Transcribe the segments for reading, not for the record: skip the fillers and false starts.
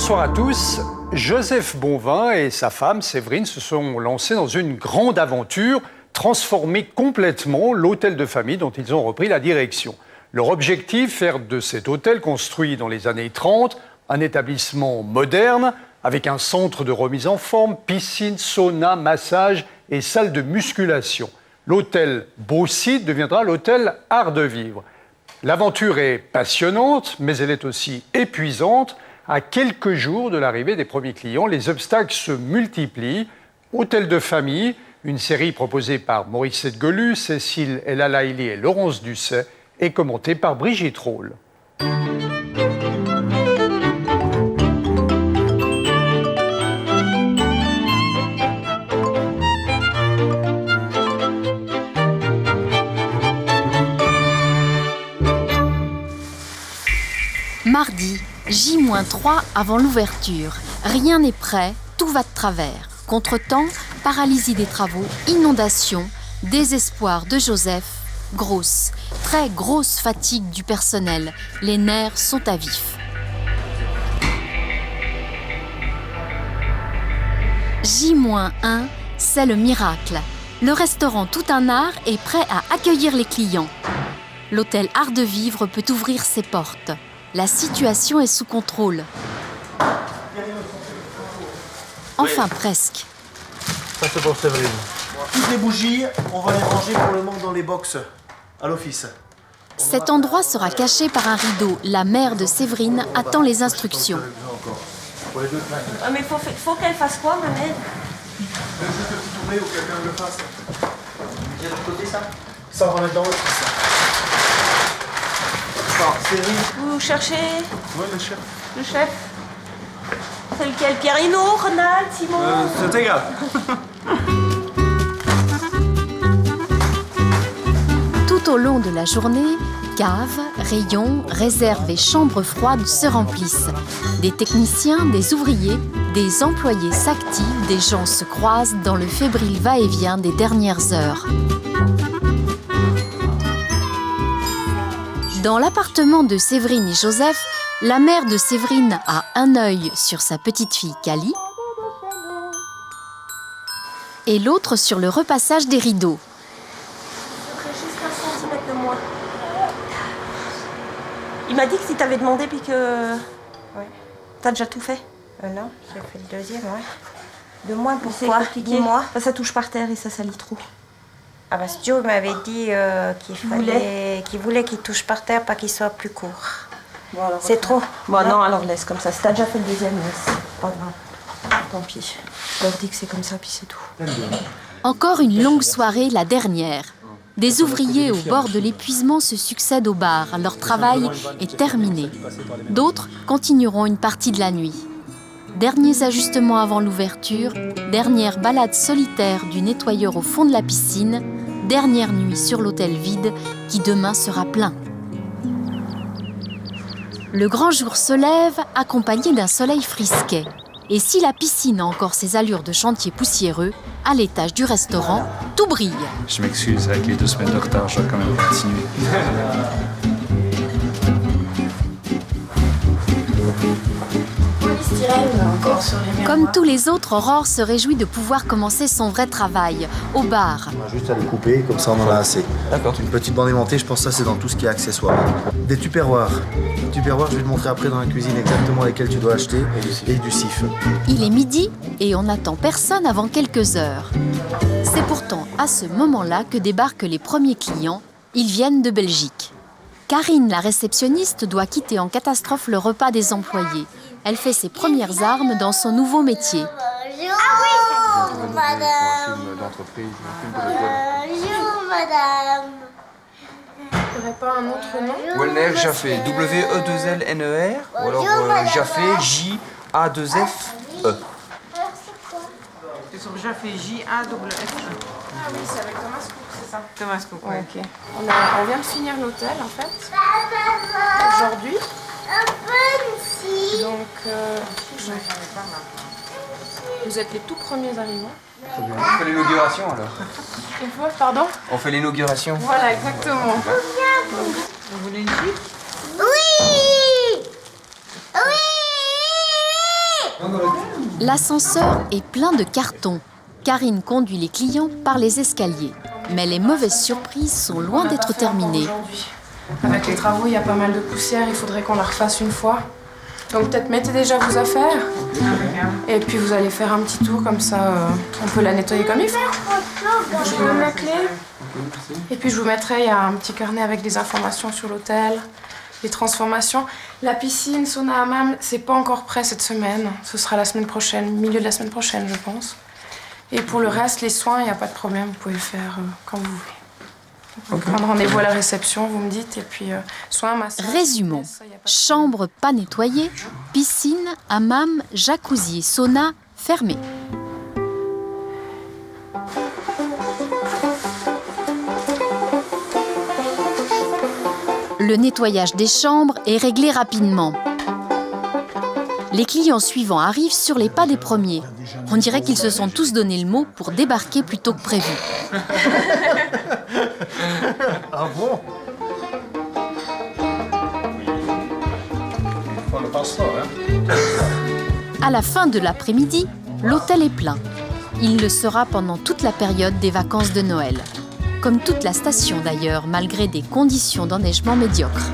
Bonsoir à tous. Joseph Bonvin et sa femme Séverine se sont lancés dans une grande aventure, transformer complètement l'hôtel de famille dont ils ont repris la direction. Leur objectif, faire de cet hôtel construit dans les années 30 un établissement moderne avec un centre de remise en forme, piscine, sauna, massage et salle de musculation. L'hôtel Beau Site deviendra l'hôtel Art de Vivre. L'aventure est passionnante, mais elle est aussi épuisante. À quelques jours de l'arrivée des premiers clients, les obstacles se multiplient. Hôtel de famille, une série proposée par Maurice Sedgelu, Cécile El-Alaïli et Laurence Doucet, et commentée par Brigitte Rolle. Mardi, J-3 avant l'ouverture. Rien n'est prêt, tout va de travers. Contretemps, paralysie des travaux, inondation, désespoir de Joseph. Grosse, très grosse fatigue du personnel. Les nerfs sont à vif. J-1, c'est le miracle. Le restaurant Tout un Art est prêt à accueillir les clients. L'hôtel Art de Vivre peut ouvrir ses portes. La situation est sous contrôle. Enfin, presque. Ça, c'est pour Séverine. Toutes les bougies, on va les ranger pour le moment dans les box à l'office. Cet endroit sera caché par un rideau. La mère de Séverine attend les instructions. Ah, mais faut qu'elle fasse quoi, ma mère? Je te fais tourner ou quelqu'un le fasse. Il y a de l'autre côté, ça? Ça, on va mettre dans l'autre. Alors, Séverine. Vous cherchez Oui, le chef. le chef? C'est lequel? Pierino, Ronald, Simon? C'est égal. Tout au long de la journée, caves, rayons, réserves et chambres froides se remplissent. Des techniciens, des ouvriers, des employés s'activent, des gens se croisent dans le fébrile va-et-vient des dernières heures. Dans l'appartement de Séverine et Joseph, la mère de Séverine a un œil sur sa petite-fille Cali et l'autre sur le repassage des rideaux. Juste un centimètre de moins. Il m'a dit que si t'avais demandé puis que... Ouais. T'as déjà tout fait? Non, j'ai fait le deuxième, ouais. De moins, C'est pourquoi? compliqué. Dis-moi. Ça touche par terre et ça salit trop. Ah bah, Joe m'avait dit qu'il voulait qu'il touche par terre, pas qu'il soit plus court. Bon, alors, C'est trop. Bon, non, alors laisse comme ça. Si t'as déjà fait le deuxième, laisse. Pas grave. Tant pis. Je leur dis que c'est comme ça, puis c'est tout. Encore une longue soirée, la dernière. Des ouvriers au bord de l'épuisement se succèdent au bar. Leur travail est terminé. D'autres continueront une partie de la nuit. Derniers ajustements avant l'ouverture, dernière balade solitaire du nettoyeur au fond de la piscine, dernière nuit sur l'hôtel vide qui demain sera plein. Le grand jour se lève accompagné d'un soleil frisquet. Et si la piscine a encore ses allures de chantier poussiéreux, à l'étage du restaurant, tout brille. Je m'excuse, avec les 2 semaines de retard, je dois quand même continuer. Comme tous les autres, Aurore se réjouit de pouvoir commencer son vrai travail, au bar. On a juste à les couper, comme ça on en a assez. D'accord. Une petite bande aimantée, je pense que ça c'est dans tout ce qui est accessoire. Des tupperwares. Les tupperwares, je vais te montrer après dans la cuisine exactement lesquels tu dois acheter. Et du sif. Il est midi et on n'attend personne avant quelques heures. C'est pourtant à ce moment-là que débarquent les premiers clients. Ils viennent de Belgique. Karine, la réceptionniste, doit quitter en catastrophe le repas des employés. Elle fait ses premières armes dans son nouveau métier. Bonjour, madame. Bonjour, madame. Il n'y aurait pas un autre nom? Wellner, Jaffé, W-E-2-L-N-E-R, ou alors Jaffé, J-A-2-F-E. C'est sur Jaffé, J-A-F-E. Ah oui, c'est avec Thomas Cook, c'est ça? Thomas Cook, ouais. Ok. On vient de finir l'hôtel, en fait, aujourd'hui. Donc, vous êtes les tout premiers arrivants. On fait l'inauguration alors. Une fois, pardon? On fait l'inauguration. Voilà, exactement. Vous voulez une suite? Oui. Oui. L'ascenseur est plein de cartons. Karine conduit les clients par les escaliers. Mais les mauvaises surprises sont loin d'être terminées. Avec les travaux, il y a pas mal de poussière, il faudrait qu'on la refasse une fois. Donc peut-être mettez déjà vos affaires. Et puis vous allez faire un petit tour, comme ça on peut la nettoyer comme il faut. Je vous donne la clé. Et puis je vous mettrai, il y a un petit carnet avec des informations sur l'hôtel, les transformations. La piscine, sauna, hammam, c'est pas encore prêt cette semaine. Ce sera la semaine prochaine, milieu de la semaine prochaine, je pense. Et pour le reste, les soins, il n'y a pas de problème, vous pouvez le faire quand vous voulez. Vous pouvez prendre rendez-vous à la réception, vous me dites, et puis soins, massage. Résumons. Chambre pas nettoyée, piscine, hammam, jacuzzi et sauna fermés. Le nettoyage des chambres est réglé rapidement. Les clients suivants arrivent sur les pas des premiers. On dirait qu'ils se sont tous donné le mot pour débarquer plus tôt que prévu. Ah bon? À la fin de l'après-midi, l'hôtel est plein. Il le sera pendant toute la période des vacances de Noël. Comme toute la station d'ailleurs, malgré des conditions d'enneigement médiocres.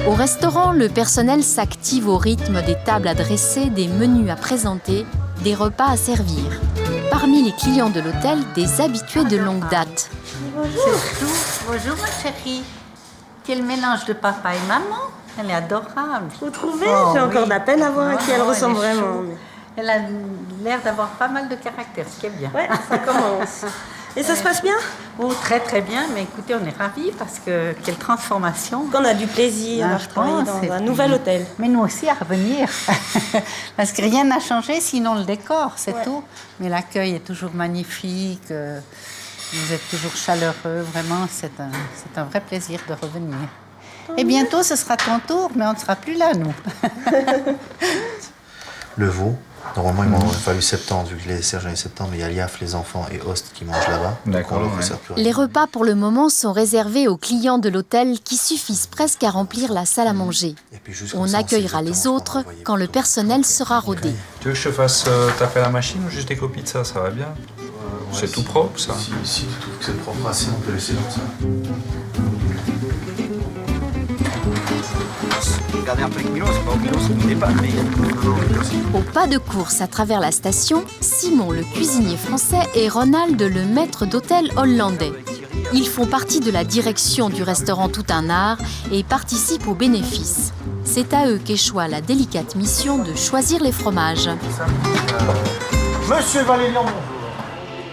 Au restaurant, le personnel s'active au rythme des tables à dresser, des menus à présenter, des repas à servir. Parmi les clients de l'hôtel, des habitués de longue date. Bonjour ma chérie. Quel mélange de papa et maman. Elle est adorable. Vous trouvez? J'ai encore de la peine à voir à qui elle ressemble vraiment. Elle a l'air d'avoir pas mal de caractère, ce qui est bien. Ouais, ça commence. Et ça se passe bien? Oh, très très bien, mais écoutez, on est ravis parce que quelle transformation. Qu'on a du plaisir à travailler dans un nouvel hôtel. Mais nous aussi à revenir, parce que rien n'a changé, sinon le décor, c'est tout. Mais l'accueil est toujours magnifique, vous êtes toujours chaleureux, vraiment, c'est un vrai plaisir de revenir. Et bientôt, ce sera ton tour, mais on ne sera plus là, nous. Le veau, normalement, il m'aurait fallu 70, vu que les sergents et 70, mais il y a Liaf, les enfants et Host qui mangent là-bas. D'accord, Donc, on ouais. sert plus rien. Les repas pour le moment sont réservés aux clients de l'hôtel qui suffisent presque à remplir la salle à manger. Et puis juste comme On ça, accueillera sait les exactement ce autres qu'on va envoyer quand le plutôt. personnel sera rodé. Tu veux que je te fasse taper la machine ou juste des copies de ça? Ça va bien. C'est tout propre, ça. Si tu trouves que c'est propre assez, on peut laisser comme ça. Regardez un peu avec Milo, c'est pas au Milo, c'est au départ, mais... Au pas de course à travers la station, Simon le cuisinier français et Ronald le maître d'hôtel hollandais. Ils font partie de la direction du restaurant Tout un Art et participent aux bénéfices. C'est à eux qu'échoit la délicate mission de choisir les fromages. Monsieur Valélian, bonjour.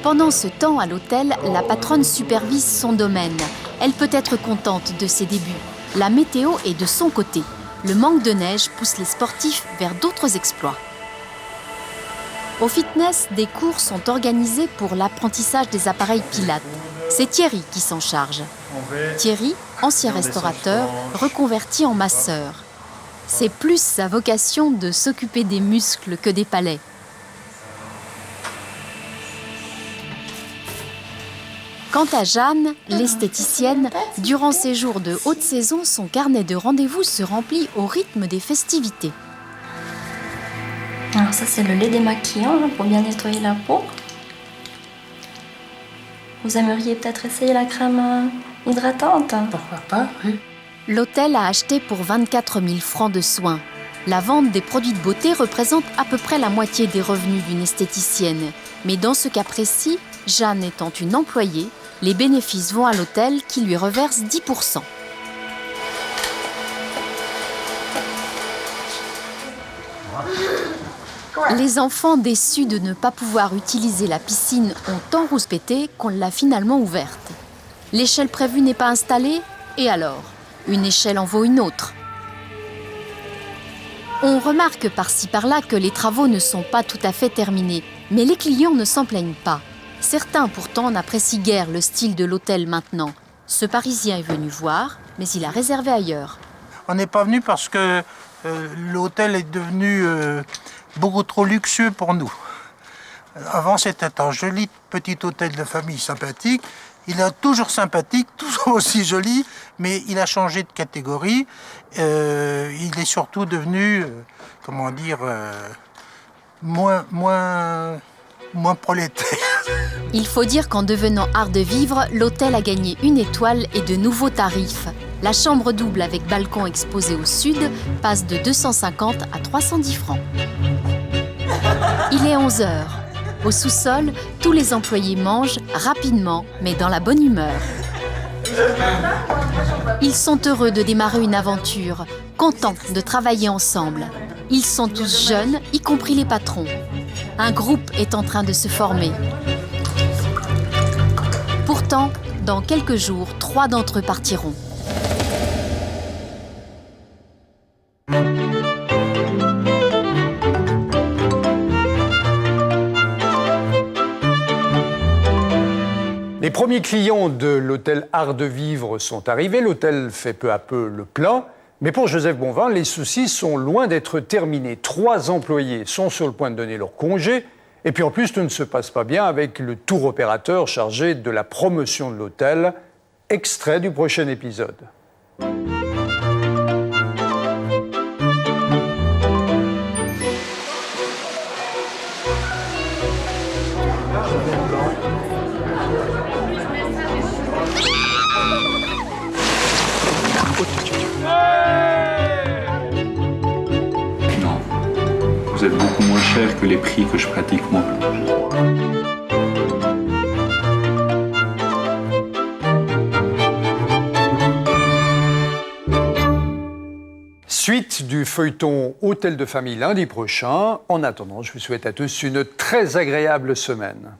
Pendant ce temps, à l'hôtel, la patronne supervise son domaine. Elle peut être contente de ses débuts. La météo est de son côté. Le manque de neige pousse les sportifs vers d'autres exploits. Au fitness, des cours sont organisés pour l'apprentissage des appareils Pilates. C'est Thierry qui s'en charge. Thierry, ancien restaurateur, reconverti en masseur. C'est plus sa vocation de s'occuper des muscles que des palais. Quant à Jeanne, l'esthéticienne, durant ses jours de haute saison, son carnet de rendez-vous se remplit au rythme des festivités. Alors ça, c'est le lait démaquillant pour bien nettoyer la peau. Vous aimeriez peut-être essayer la crème hydratante? Pourquoi pas, oui. L'hôtel a acheté pour 24 000 francs de soins. La vente des produits de beauté représente à peu près la moitié des revenus d'une esthéticienne. Mais dans ce cas précis, Jeanne étant une employée, les bénéfices vont à l'hôtel qui lui reverse 10%. Les enfants déçus de ne pas pouvoir utiliser la piscine ont tant rouspété qu'on l'a finalement ouverte. L'échelle prévue n'est pas installée, et alors? Une échelle en vaut une autre. On remarque par-ci par-là que les travaux ne sont pas tout à fait terminés, mais les clients ne s'en plaignent pas. Certains pourtant n'apprécient guère le style de l'hôtel maintenant. Ce Parisien est venu voir, mais il a réservé ailleurs. On n'est pas venu parce que l'hôtel est devenu beaucoup trop luxueux pour nous. Avant, c'était un joli petit hôtel de famille sympathique, Il est toujours sympathique, toujours aussi joli, mais il a changé de catégorie. Il est surtout devenu, moins prolétaire. Il faut dire qu'en devenant art de vivre, l'hôtel a gagné 1 étoile et de nouveaux tarifs. La chambre double avec balcon exposé au sud passe de 250 à 310 francs. Il est 11 heures. Au sous-sol, tous les employés mangent rapidement, mais dans la bonne humeur. Ils sont heureux de démarrer une aventure, contents de travailler ensemble. Ils sont tous jeunes, y compris les patrons. Un groupe est en train de se former. Pourtant, dans quelques jours, 3 d'entre eux partiront. Les premiers clients de l'hôtel Art de Vivre sont arrivés. L'hôtel fait peu à peu le plein. Mais pour Joseph Bonvin, les soucis sont loin d'être terminés. 3 employés sont sur le point de donner leur congé. Et puis en plus, tout ne se passe pas bien avec le tour opérateur chargé de la promotion de l'hôtel. Extrait du prochain épisode. Non, vous êtes beaucoup moins cher que les prix que je pratique moi. Suite du feuilleton Hôtel de famille lundi prochain. En attendant, je vous souhaite à tous une très agréable semaine.